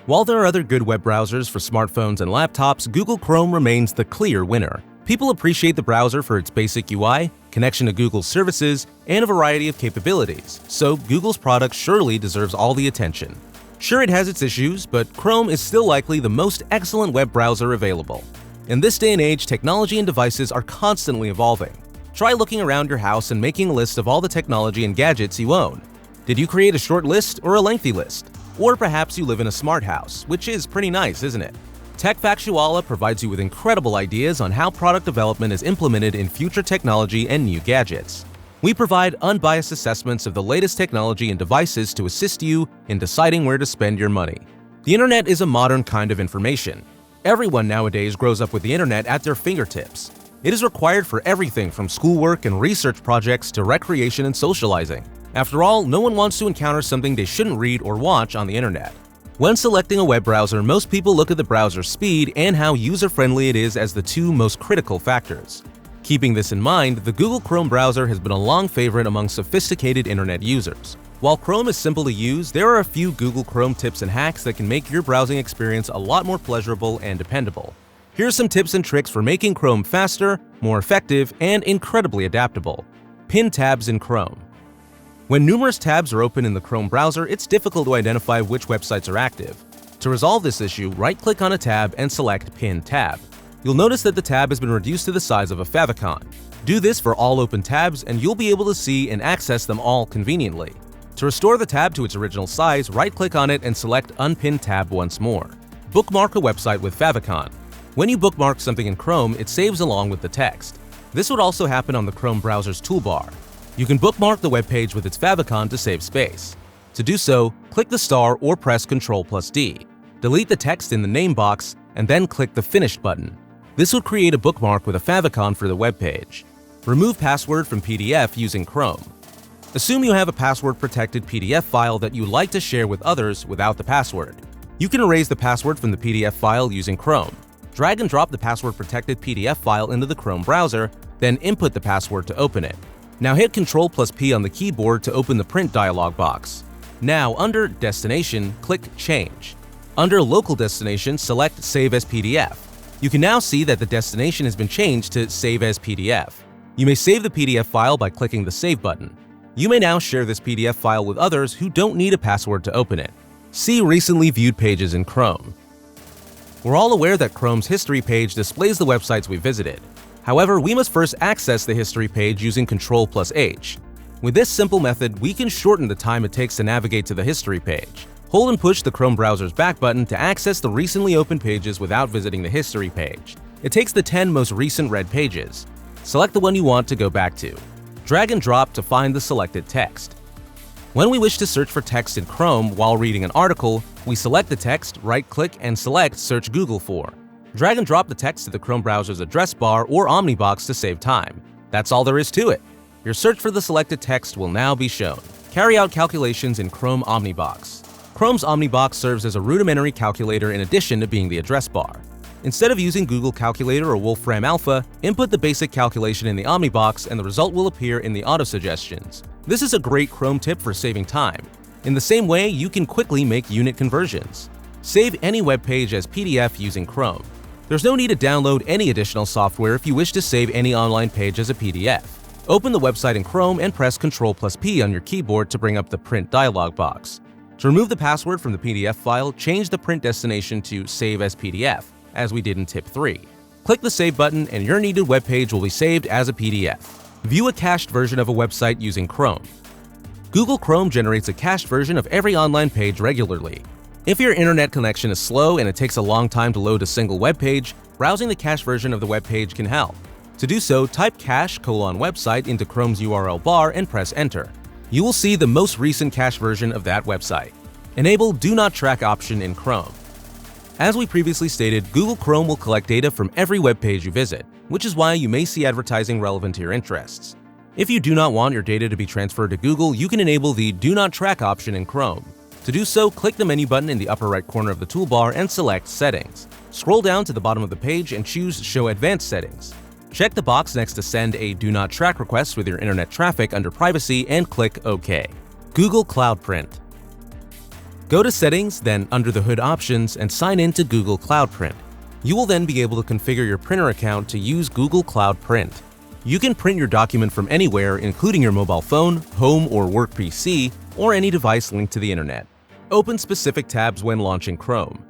While there are other good web browsers for smartphones and laptops, Google Chrome remains the clear winner. People appreciate the browser for its basic UI, connection to Google's services, and a variety of capabilities, so Google's product surely deserves all the attention. Sure, it has its issues, but Chrome is still likely the most excellent web browser available. In this day and age, technology and devices are constantly evolving. Try looking around your house and making a list of all the technology and gadgets you own. Did you create a short list or a lengthy list? Or perhaps you live in a smart house, which is pretty nice, isn't it? Factuala provides you with incredible ideas on how product development is implemented in future technology and new gadgets. We provide unbiased assessments of the latest technology and devices to assist you in deciding where to spend your money. The internet is a modern kind of information. Everyone nowadays grows up with the internet at their fingertips. It is required for everything from schoolwork and research projects to recreation and socializing. After all, no one wants to encounter something they shouldn't read or watch on the internet. When selecting a web browser, most people look at the browser's speed and how user-friendly it is as the two most critical factors. Keeping this in mind, the Google Chrome browser has been a long favorite among sophisticated internet users. While Chrome is simple to use, there are a few Google Chrome tips and hacks that can make your browsing experience a lot more pleasurable and dependable. Here's some tips and tricks for making Chrome faster, more effective, and incredibly adaptable. Pin tabs in Chrome. When numerous tabs are open in the Chrome browser, it's difficult to identify which websites are active. To resolve this issue, right-click on a tab and select Pin tab. You'll notice that the tab has been reduced to the size of a favicon. Do this for all open tabs and you'll be able to see and access them all conveniently. To restore the tab to its original size, right-click on it and select Unpin tab once more. Bookmark a website with favicon. When you bookmark something in Chrome, it saves along with the text. This would also happen on the Chrome browser's toolbar. You can bookmark the web page with its favicon to save space. To do so, click the star or press Ctrl+D. Delete the text in the name box and then click the Finish button. This would create a bookmark with a favicon for the web page. Remove password from PDF using Chrome. Assume you have a password-protected PDF file that you'd like to share with others without the password. You can erase the password from the PDF file using Chrome. Drag and drop the password-protected PDF file into the Chrome browser, then input the password to open it. Now hit Ctrl+P on the keyboard to open the print dialog box. Now, under Destination, click Change. Under Local Destination, select Save as PDF. You can now see that the destination has been changed to Save as PDF. You may save the PDF file by clicking the Save button. You may now share this PDF file with others who don't need a password to open it. See Recently Viewed Pages in Chrome. We're all aware that Chrome's History page displays the websites we visited. However, we must first access the History page using Ctrl+H. With this simple method, we can shorten the time it takes to navigate to the History page. Hold and push the Chrome browser's back button to access the recently opened pages without visiting the History page. It takes the 10 most recent read pages. Select the one you want to go back to. Drag and drop to find the selected text. When we wish to search for text in Chrome while reading an article, we select the text, right-click, and select Search Google for. Drag and drop the text to the Chrome browser's address bar or Omnibox to save time. That's all there is to it. Your search for the selected text will now be shown. Carry out calculations in Chrome Omnibox. Chrome's Omnibox serves as a rudimentary calculator in addition to being the address bar. Instead of using Google Calculator or Wolfram Alpha, input the basic calculation in the Omnibox and the result will appear in the auto-suggestions. This is a great Chrome tip for saving time. In the same way, you can quickly make unit conversions. Save any web page as PDF using Chrome. There's no need to download any additional software if you wish to save any online page as a PDF. Open the website in Chrome and press Ctrl+P on your keyboard to bring up the print dialog box. To remove the password from the PDF file, change the print destination to Save as PDF, as we did in Tip 3. Click the Save button and your needed web page will be saved as a PDF. View a cached version of a website using Chrome. Google Chrome generates a cached version of every online page regularly. If your internet connection is slow and it takes a long time to load a single web page, browsing the cached version of the web page can help. To do so, type cache:website into Chrome's URL bar and press Enter. You will see the most recent cached version of that website. Enable Do Not Track option in Chrome. As we previously stated, Google Chrome will collect data from every web page you visit, which is why you may see advertising relevant to your interests. If you do not want your data to be transferred to Google, you can enable the Do Not Track option in Chrome. To do so, click the menu button in the upper right corner of the toolbar and select Settings. Scroll down to the bottom of the page and choose Show Advanced Settings. Check the box next to Send a Do Not Track request with your internet traffic under Privacy and click OK. Google Cloud Print. Go to Settings, then Under the Hood Options, and sign in to Google Cloud Print. You will then be able to configure your printer account to use Google Cloud Print. You can print your document from anywhere, including your mobile phone, home or work PC, or any device linked to the internet. Open specific tabs when launching Chrome.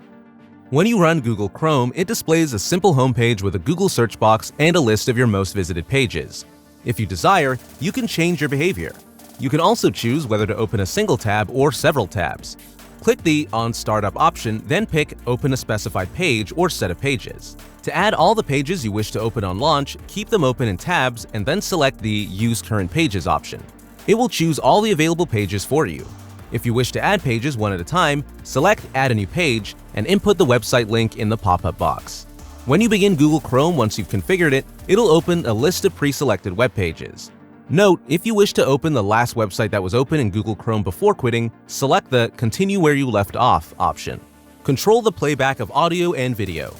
When you run Google Chrome, it displays a simple homepage with a Google search box and a list of your most visited pages. If you desire, you can change your behavior. You can also choose whether to open a single tab or several tabs. Click the On Startup option, then pick Open a specified page or set of pages. To add all the pages you wish to open on launch, keep them open in tabs and then select the Use Current Pages option. It will choose all the available pages for you. If you wish to add pages one at a time, select Add a new page and input the website link in the pop-up box. When you begin Google Chrome once you've configured it, it'll open a list of pre-selected web pages. Note, if you wish to open the last website that was open in Google Chrome before quitting, select the Continue Where You Left Off option. Control the playback of audio and video.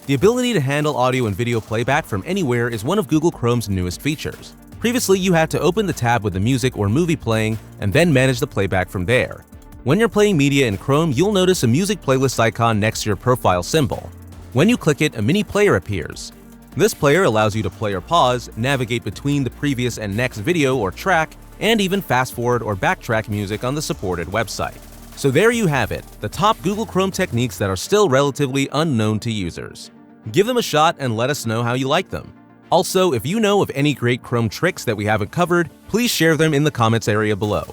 The ability to handle audio and video playback from anywhere is one of Google Chrome's newest features. Previously, you had to open the tab with the music or movie playing and then manage the playback from there. When you're playing media in Chrome, you'll notice a music playlist icon next to your profile symbol. When you click it, a mini player appears. This player allows you to play or pause, navigate between the previous and next video or track, and even fast forward or backtrack music on the supported website. So there you have it, the top Google Chrome techniques that are still relatively unknown to users. Give them a shot and let us know how you like them. Also, if you know of any great Chrome tricks that we haven't covered, please share them in the comments area below.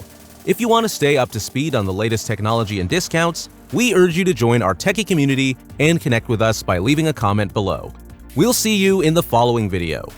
If you want to stay up to speed on the latest technology and discounts, we urge you to join our techie community and connect with us by leaving a comment below. We'll see you in the following video.